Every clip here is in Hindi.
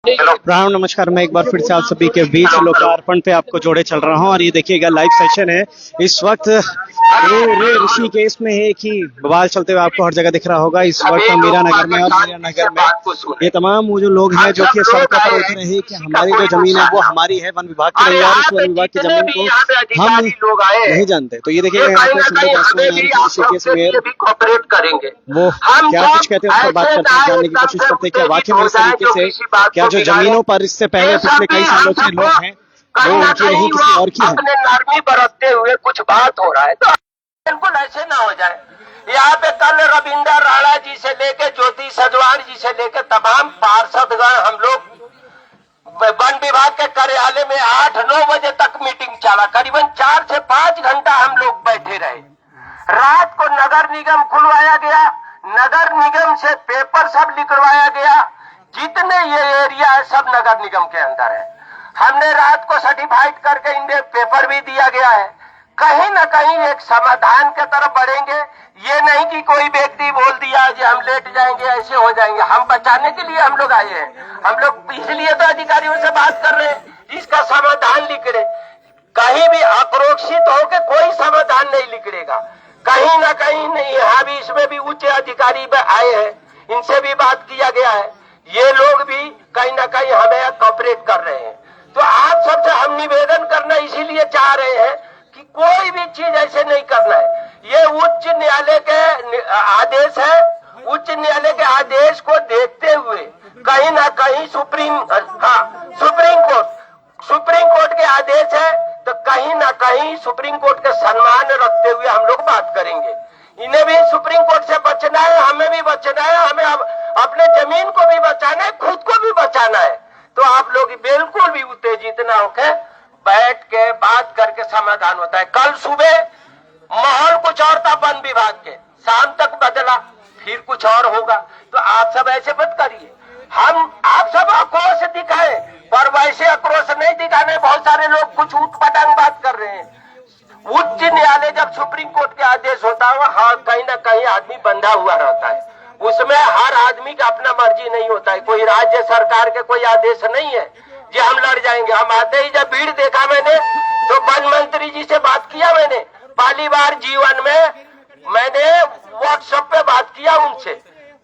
राम नमस्कार। मैं एक बार फिर से आप सभी के बीच लोकार्पण पे आपको जोड़े चल रहा हूँ और ये देखिएगा लाइव सेशन है इस वक्त ऋषिकेश में है कि बवाल चलते हुए आपको हर जगह दिख रहा होगा। इस वक्त मीरा नगर में और मीरा नगर में ये तमाम वो जो लोग हैं जो कि सड़कों पर उतर रहे हैं कि हमारी जो जमीन है वो हमारी है, वन विभाग की नहीं है और इस वन विभाग की जमीन को हम नहीं जानते। तो ये देखिएगा यहाँ पे ऋषिकेश में वो क्या कुछ कहते हैं उस पर बात करते हैं, जानने की कोशिश करते हैं क्या वाकई में इस तरीके से क्या जो जमीनों पर इससे पहले पिछले कई सालों से लोग हैं वो उनकी नहीं किसी और की है। अपने नरमी बरतते हुए कुछ बात हो रहा है तो बिल्कुल ऐसे ना हो जाए। यहाँ पे कल रविंदर राणा जी से लेके ज्योति सजवान जी से लेके तमाम पार्षदगण हम लोग वन विभाग के कार्यालय में 8-9 बजे तक मीटिंग चला। करीबन 4 से 5 घंटा हम लोग बैठे रहे। रात को नगर निगम खुलवाया गया, नगर निगम से पेपर सब लिखवाया गया। जितने ये एरिया है सब नगर निगम के अंदर है। हमने रात को सर्टिफाइड करके इन्हें पेपर भी दिया गया है। कहीं न कहीं एक समाधान के तरफ बढ़ेंगे। ये नहीं कि कोई व्यक्ति बोल दिया कि हम लेट जाएंगे ऐसे हो जाएंगे। हम बचाने के लिए हम लोग आए हैं। हम लोग इसलिए तो अधिकारियों से बात कर रहे हैं इसका समाधान निकले। कहीं भी आक्रोशित होकर कोई समाधान नहीं निकलेगा। कहीं न कहीं नहीं, यहाँ भी इसमें भी उच्च अधिकारी आए हैं, इनसे भी बात किया गया है। ये लोग भी कहीं न कहीं हमें कॉपरेट कर रहे हैं। तो आप सबसे हम निवेदन करना इसीलिए चाह रहे हैं कि कोई भी चीज ऐसे नहीं करना है। ये उच्च न्यायालय के आदेश है। उच्च न्यायालय के आदेश को देखते हुए कहीं ना कहीं सुप्रीम कोर्ट के आदेश है तो कहीं ना कहीं सुप्रीम कोर्ट के सम्मान रखते हुए हम लोग बात करेंगे। इन्हें भी सुप्रीम कोर्ट से बचना है, हमें भी बचना है, हमें अपने जमीन को भी बचाना है, खुद को भी बचाना है। तो आप लोग बिल्कुल भी उत्तेजित ना होकर बैठ के बात करके समाधान होता है। कल सुबह माहौल कुछ और था वन विभाग के, शाम तक बदला, फिर कुछ और होगा। तो आप सब ऐसे मत करिए। आप सब आक्रोश दिखाएं पर वैसे आक्रोश नहीं दिखाने। बहुत सारे लोग कुछ उठपटांग बात कर रहे हैं। उच्च न्यायालय जब सुप्रीम कोर्ट के आदेश होता है हाँ कहीं ना कहीं आदमी बंधा हुआ रहता है। उसमें हर आदमी का अपना मर्जी नहीं होता है। कोई राज्य सरकार के कोई आदेश नहीं है जी हम लड़ जाएंगे। हम आते ही जब भीड़ देखा मैंने तो वन मंत्री जी से बात किया। मैंने पहली बार जीवन में मैंने व्हाट्सएप पे बात किया उनसे,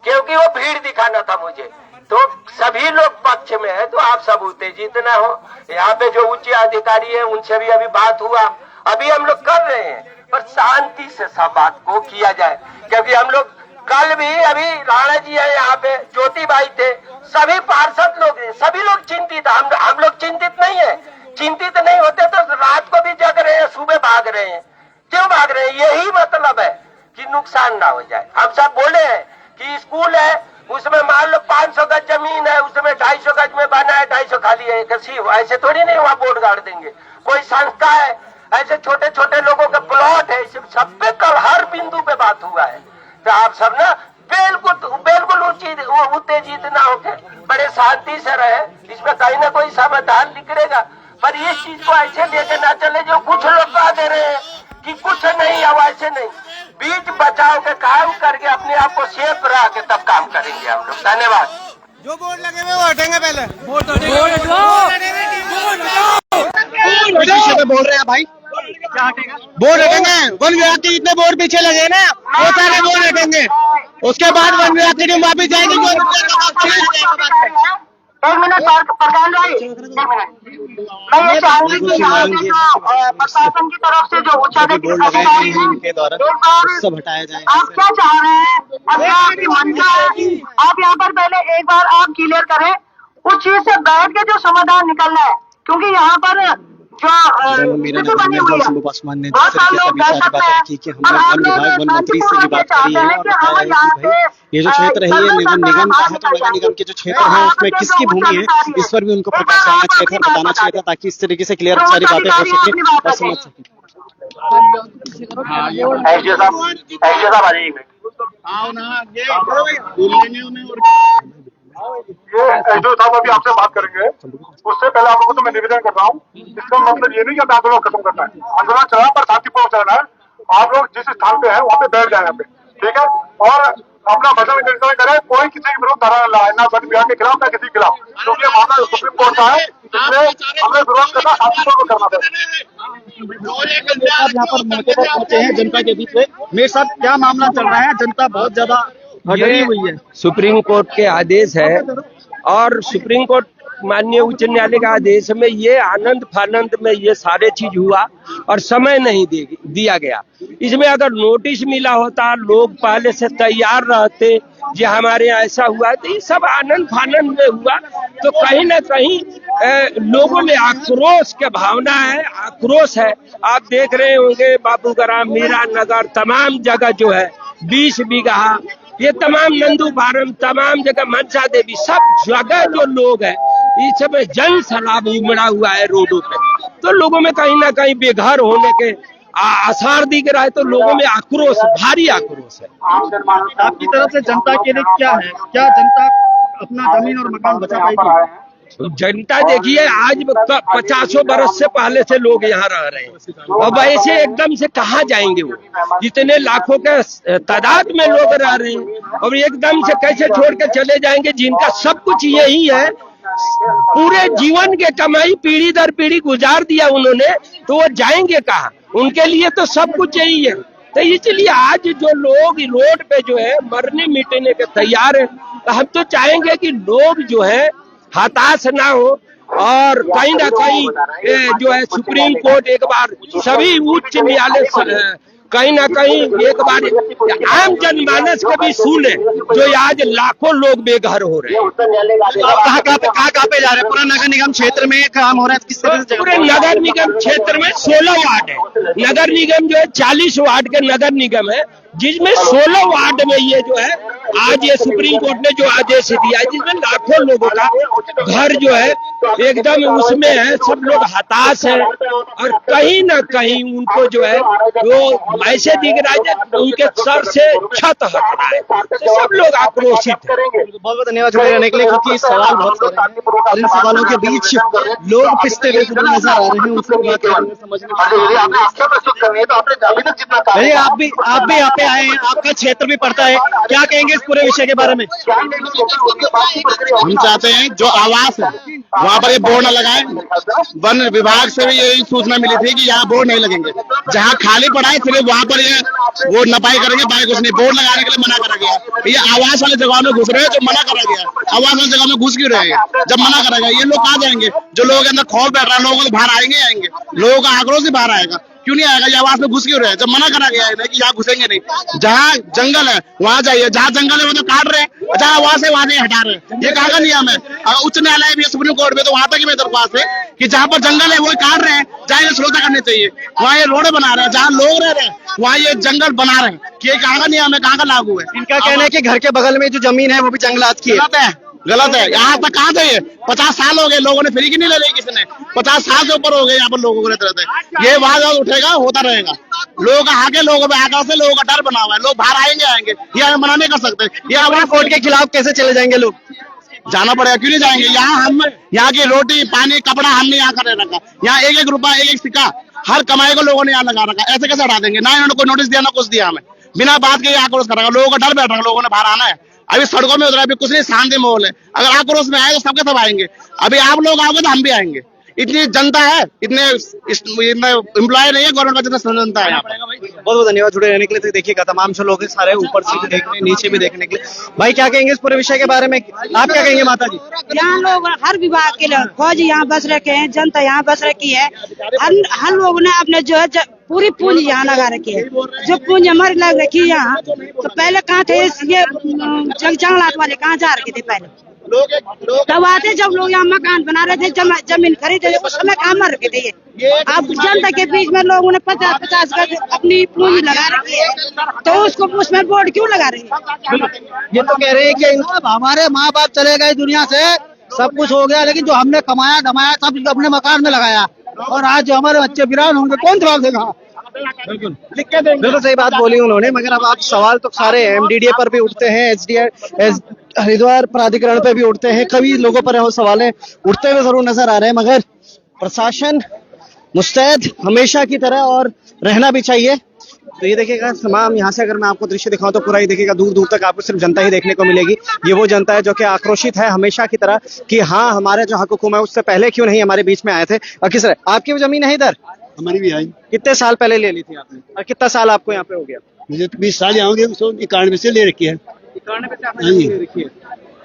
क्योंकि वो भीड़ दिखाना था मुझे। तो सभी लोग पक्ष में है तो आप सब उत्तेजित ना हो। यहाँ पे जो उच्च अधिकारी है उनसे भी अभी बात हुआ, अभी हम लोग कर रहे हैं पर शांति से सब बात को किया जाए। क्योंकि हम लोग कल भी अभी राणा जी है यहाँ पे, ज्योति भाई थे, सभी पार्षद लोग हैं, सभी लोग चिंतित। हम लोग चिंतित नहीं है। चिंतित नहीं होते तो रात को भी जग रहे हैं, सुबह भाग रहे हैं। क्यों भाग रहे हैं? यही मतलब है कि नुकसान ना हो जाए। हम सब बोले हैं कि स्कूल है उसमें मान लो 500 गज जमीन है, उसमें 250 गज में बना है, 250 खाली है। ऐसे थोड़ी नहीं वहाँ बोर्ड गाड़ देंगे। कोई संस्था है, ऐसे छोटे छोटे लोगों के प्लॉट है, सब पे कल हर बिंदु पे बात हुआ है। तो आप सब ना बिल्कुल उत्तेजित ना होके बड़े शांति से रहे। इसमें कहीं ना कोई समाधान निकलेगा। पर इस चीज को ऐसे लेके ना चले जो कुछ लोग कह दे रहे हैं कि कुछ नहीं अब ऐसे नहीं। बीच बचाव के काम करके अपने आप को सेफ रह के तब काम करेंगे हम लोग। धन्यवाद। जो बोर्ड लगे हुए वो हटेंगे पहले। बोल रहे हैं भाई क्या हटेगा? बोर्ड हटेंगे। वन विभाग के जितने बोर्ड पीछे लगे ना वो सारे बोर्ड हटेंगे। उसके बाद वन विभाग की टीम वापिस जाएगी। एक मिनट प्रधान भाई, एक मिनट। मैं ये चाहूंगी कि यहाँ पे जो प्रशासन की तरफ से जो उच्च अधिकारी हैं सब हटाया जाए। आप क्या चाह रहे हैं? अब आपकी मन का है, आप यहाँ पर पहले एक बार आप क्लियर करें उस चीज से बैठ के जो समाधान निकलना है। क्योंकि यहाँ पर जो स्थिति बनी हुई है बहुत सारे लोग दहशत में है। अब आपने वन मंत्री से भी बात करी है और बताया है कि भाई ये जो क्षेत्र है ये निगम का है, तो नगर निगम के जो क्षेत्र है उसमें किसकी भूमि है इस पर भी उनको प्रकाश डालना चाहिए था, बताना चाहिए था, ताकि इस तरीके से क्लियर सारी बातें हो सके और समझ सके। ये एसडीओ साहब अभी आपसे बात करेंगे। उससे पहले आप लोगों को मैं निवेदन कर रहा हूँ, इसका मतलब ये नहीं कि आंदोलन खत्म करना है। आंदोलन चला पर शांतिपूर्वक चलना है। आप लोग जिस स्थान पे है वहाँ पे बैठ जाए यहाँ पे, ठीक है। और अपना भजन कीर्तन करें, कोई किसी के विरुद्ध धारा न लाए, ना वन विभाग के खिलाफ ना किसी के खिलाफ, क्योंकि ये मामला सुप्रीम कोर्ट का है, इसलिए हमें विरोध करना शांतिपूर्वक करना आप यहाँ पर मौके पर पहुंचे हैं जनता के बीच में। मेरे साथ क्या मामला चल रहा है? जनता बहुत ज्यादा डरी हुई है। सुप्रीम कोर्ट के आदेश है और सुप्रीम कोर्ट माननीय उच्च न्यायालय का आदेश में ये आनंद फानंद में ये सारे चीज हुआ और समय नहीं दिया गया। इसमें अगर नोटिस मिला होता, लोग पहले से तैयार रहते कि हमारे यहाँ ऐसा हुआ, तो ये सब आनंद फानंद में हुआ, तो कहीं ना कहीं लोगों में आक्रोश की भावना है, आक्रोश है। आप देख रहे होंगे बाबूग्राम, मीरा नगर, तमाम जगह जो है 20 बीघा, ये तमाम नंदू फार्म, तमाम जगह मनसा देवी, सब जगह जो लोग हैं इस समय जन सैलाब उमड़ा हुआ है रोडों पे, तो लोगों में कहीं ना कहीं बेघर होने के आसार दिख रहा है, तो लोगों में आक्रोश, भारी आक्रोश है। आपकी तरफ से जनता के लिए क्या है? क्या जनता अपना जमीन और मकान बचा पाएगी? जनता देखिए, आज 50 बरस से पहले से लोग यहाँ रह रहे हैं, अब ऐसे एकदम से कहाँ जाएंगे? वो जितने लाखों के तादाद में लोग रह रहे हैं, और एकदम से कैसे छोड़ के चले जाएंगे? जिनका सब कुछ यही है, पूरे जीवन के कमाई पीढ़ी दर पीढ़ी गुजार दिया उन्होंने, तो वो जाएंगे कहाँ? उनके लिए तो सब कुछ यही है। तो इसलिए आज जो लोग रोड पे जो है मरने मिटने के तैयार है, तो हम तो चाहेंगे कि लोग जो है हताश ना हो, और कहीं ना कहीं जो है सुप्रीम कोर्ट एक बार सभी उच्च न्यायालय कहीं ना कहीं एक बार आम जनमानस को भी सुने, जो आज लाखों लोग बेघर हो रहे हैं। आप कहाँ पे जा रहे हैं? पूरा नगर निगम क्षेत्र में काम हो रहा है, किस तरह से? पूरे नगर निगम क्षेत्र में 16 वार्ड है। नगर निगम जो है 40 वार्ड के नगर निगम है, जिसमें 16 वार्ड में ये जो है आज ये सुप्रीम कोर्ट ने जो आदेश दिया है, जिसमें लाखों लोगों का घर जो है एकदम उसमें है, सब लोग हताश है, और कहीं ना कहीं उनको जो है वो ऐसे दिख रहा है उनके सर से छत हट रहा है, तो सब लोग आक्रोशित है। बहुत बहुत धन्यवाद जुड़े रहने के लिए, क्योंकि सवाल बहुत सारे हैं और इन सवालों के बीच लोग पिसते हुए नजर आ रहे हैं, उनको समझने आप भी यहाँ पे आए हैं, आपका क्षेत्र भी पड़ता है, क्या कहेंगे इस पूरे विषय के बारे में? हम चाहते हैं जो आवास है वहाँ पर ये बोर्ड न लगाए। वन विभाग से भी यही सूचना मिली थी कि यहाँ बोर्ड नहीं लगेंगे, जहाँ खाली पड़ा है सिर्फ वहाँ पर ये वो नपाई करेंगे, बाकी कुछ नहीं। बोर्ड लगाने के लिए मना करा गया। ये आवास वाले जगह में घुस रहे हैं, जो मना करा गया। आवास वाली जगह में घुस क्यों रहे हैं? जब मना करा गया, ये लोग कहाँ जाएंगे? जो लोग अंदर खौफ बैठ रहा है, लोगों को बाहर आएंगे, लोगों का आक्रोश ही बाहर आएगा। क्यों नहीं आएगा? ये आवास में घुस क्यों रहे हैं? जब मना करा गया है कि यहाँ घुसेंगे नहीं। जहाँ जंगल है वहाँ जाइए, जहाँ जंगल है वो तो काट रहे हैं, जहाँ आवास है वहाँ नहीं हटा रहे हैं। ये कहाँ का नियम है? उच्च न्यायालय भी, सुप्रीम कोर्ट में, तो वहां तक ही मेरी दरख्वास्त है कि जहाँ पर जंगल है वो काट रहे हैं, जहाँ ये सुरक्षा करनी चाहिए वहाँ ये रोड बना रहे हैं, जहाँ लोग रह रहे हैं वहाँ ये जंगल बना रहे हैं। ये कहाँ का नियम है? कहाँ का लागू है? इनका कहना है कि घर के बगल में जो जमीन है वो भी जंगलात की है। गलत है। यहाँ तक कहाँ थे? ये 50 साल हो गए, लोगों ने फ्री की नहीं ले ली किसी ने। 50 साल से ऊपर हो गए यहाँ पर लोगों को रहते रहते। ये वाद उठेगा, होता रहेगा। लोगों का आगे, लोगों पे आकर से लोगों का डर बना हुआ है। लोग बाहर आएंगे, ये हमें मना नहीं कर सकते। ये हमारे कोर्ट के खिलाफ कैसे चले जाएंगे लोग? जाना पड़ेगा, क्यों नहीं जाएंगे? यहाँ की रोटी पानी कपड़ा हमने यहाँ कर रखा। यहाँ एक रुपया, एक सिक्का, हर कमाई को लोगों ने यहाँ लगा रखा। ऐसे कैसे हटा देंगे? ना इन्होंने कोई नोटिस दिया, ना कुछ दिया। हमें बिना बात के आक्रोश करेगा। लोगों का डर बैठ रहा है, लोगों ने बाहर आना है। अभी सड़कों में उतरा, अभी कुछ नहीं, शांति माहौल है। अगर आक्रोश में आए तो सबके सब आएंगे। अभी आप लोग आओगे तो हम भी आएंगे। इतनी जनता है, इतने एम्प्लॉय नहीं है गवर्नमेंट का, जितना जनता है यहाँ पर। बहुत बहुत धन्यवाद जुड़े रहने के लिए। तो देखिएगा तमाम से लोग सारे ऊपर से भी देखने, नीचे भी देखने के लिए। भाई क्या कहेंगे इस पूरे विषय के बारे में? आप क्या कहेंगे माता जी? यहाँ लोग हर विभाग के लोग, फौज यहाँ बस रखे हैं, जनता यहाँ बस रखी है। हर लोग ने अपने जो है पूरी पूंजी यहाँ लगा रखी है। जो पूंजी हमारी लग रखी है यहाँ, तो पहले कहाँ थे ये जंगलात वाले? कहाँ जा रखे थे पहले? तब आते जब लोग यहाँ मकान बना रहे थे, जमीन खरीदे थे, उस समय कहाँ मर रखे थे ये? अब जनता के बीच में लोगों ने 50-50 गज अपनी पूंजी लगा रखी है, तो उसको उसमें बोर्ड क्यों लगा रहे हैं? ये तो कह रहे हैं कि हमारे माँ बाप चले गए दुनिया से, सब कुछ हो गया, लेकिन जो हमने कमाया धमाया सब अपने मकान में लगाया, और आज जो हमारे बच्चे वीरान होंगे कौन जवाब देगा? बिल्कुल सही बात बोली उन्होंने। मगर अब आप सवाल तो सारे एमडीडीए पर भी उठते हैं, हरिद्वार प्राधिकरण पे भी उठते हैं, कई लोगों पर सवाल उठते हुए जरूर नजर आ रहे हैं। मगर प्रशासन मुस्तैद हमेशा की तरह और रहना भी चाहिए। तो ये देखिएगा तमाम यहाँ से अगर मैं आपको दृश्य दिखाऊं तो पूरा ही देखिएगा दूर दूर तक आपको सिर्फ जनता ही देखने को मिलेगी। ये वो जनता है जो कि आक्रोशित है हमेशा की तरह कि हाँ हमारे जो हक हुकूम है उससे पहले क्यों नहीं हमारे बीच में आए थे। और किस आपकी भी जमीन है इधर? हमारी भी आई। कितने साल पहले ले ली थी आपने और कितना साल आपको यहाँ पे हो गया? मुझे तो 20 साल यहाँ हो गए, 91 से ले रखी है। 91 से आपने ले रखी है।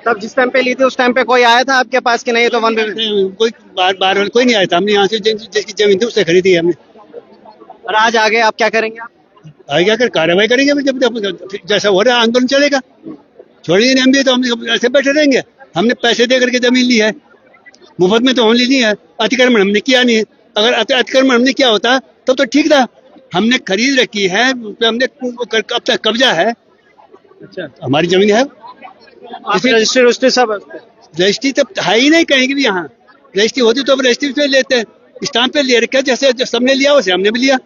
तब जिस टाइम पे ली थी उस टाइम पे कोई आया था आपके पास कि नहीं? तो वन कोई बार कोई नहीं आया था। हमने यहाँ से जिसकी जमीन थी उससे खरीदी है हमने। और आज आगे आप क्या करेंगे? आगे क्या कर कार्रवाई करेंगे, जब जैसा हो रहा है आंदोलन चलेगा। छोड़िए नहीं, हम भी तो हम ऐसे बैठे रहेंगे। हमने पैसे दे करके जमीन ली है, मुफ्त में तो हमने ली है। अतिक्रमण हमने किया नहीं है। अगर अतिक्रमण हमने किया होता तब तो ठीक था। हमने खरीद रखी है, हमने अब तक कब्जा है। अच्छा, हमारी जमीन है। रजिस्ट्री सब रजिस्ट्री तो है ही नहीं कहीं भी। यहाँ रजिस्ट्री होती तो अब रजिस्ट्री पे लेते हैं, स्टाम्प पे ले रखे, जैसे सबने लिया वैसे हमने भी लिया।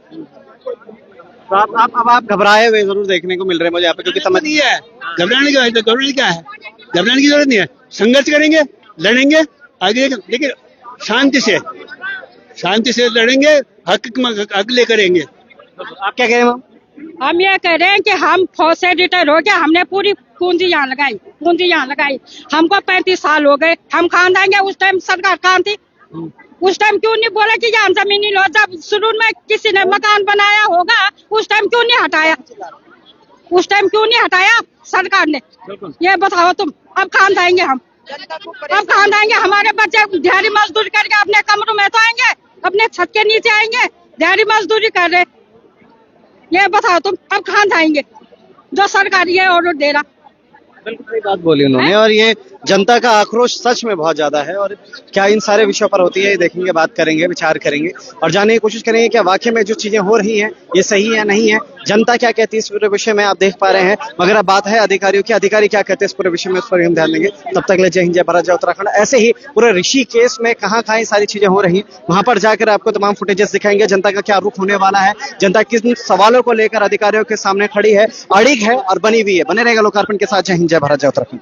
तो आप घबराए हुए जरूर देखने को मिल रहे हैं मुझे यहाँ पे, क्योंकि समझ नहीं है घबराने क्या है, घबराने क्या है, घबराने की जरूरत नहीं है। संघर्ष करेंगे, लड़ेंगे आगे, लेकिन शांति से लड़ेंगे, हक ले करेंगे। आप क्या कह रहे हैं मैम? हम ये कह रहे हैं कि हम फौज से रिटायर हो गए, हमने पूरी पूंजी यहाँ लगाई। हमको 35 साल हो गए, हम कहाँ जाएंगे? उस टाइम सरकार कहाँ थी? उस टाइम क्यों नहीं बोला कि यहाँ जमीन नहीं लो? जब शुरू में किसी ने मकान बनाया होगा उस टाइम क्यों नहीं हटाया? उस टाइम क्यों नहीं हटाया सरकार ने? ये बताओ तुम। अब कहाँ जाएंगे हम? अब कहाँ जाएंगे? हमारे बच्चे दिहाड़ी मजदूरी करके अपने कमरों में तो आएंगे, अपने छत के नीचे आएंगे, दिहाड़ी मजदूरी कर रहे। ये बताओ तुम, अब कहाँ जाएंगे जो सरकार ये ऑर्डर दे रहा? बिल्कुल सही बात बोली उन्होंने। और ये जनता का आक्रोश सच में बहुत ज्यादा है। और क्या इन सारे विषयों पर होती है ये देखेंगे, बात करेंगे, विचार करेंगे और जानने की कोशिश करेंगे क्या वाकई में जो चीजें हो रही हैं ये सही है नहीं है। जनता क्या कहती है इस पूरे विषय में आप देख पा रहे हैं, मगर अब बात है अधिकारियों की। अधिकारी क्या कहते हैं इस पूरे विषय में, उस पर हम ध्यान देंगे। तब तक ले जय हिंद, जय भारत, जय उत्तराखंड। ऐसे ही पूरे ऋषिकेश में कहाँ ये सारी चीजें हो रही हैं वहां पर जाकर आपको तमाम फुटेजेस दिखाएंगे। जनता का क्या रुख होने वाला है, जनता किन सवालों को लेकर अधिकारियों के सामने खड़ी है, अड़िग है और बनी हुई है। बने रहेगा लोकार्पण के साथ। जय हिंद, जय भारत, जय उत्तराखंड।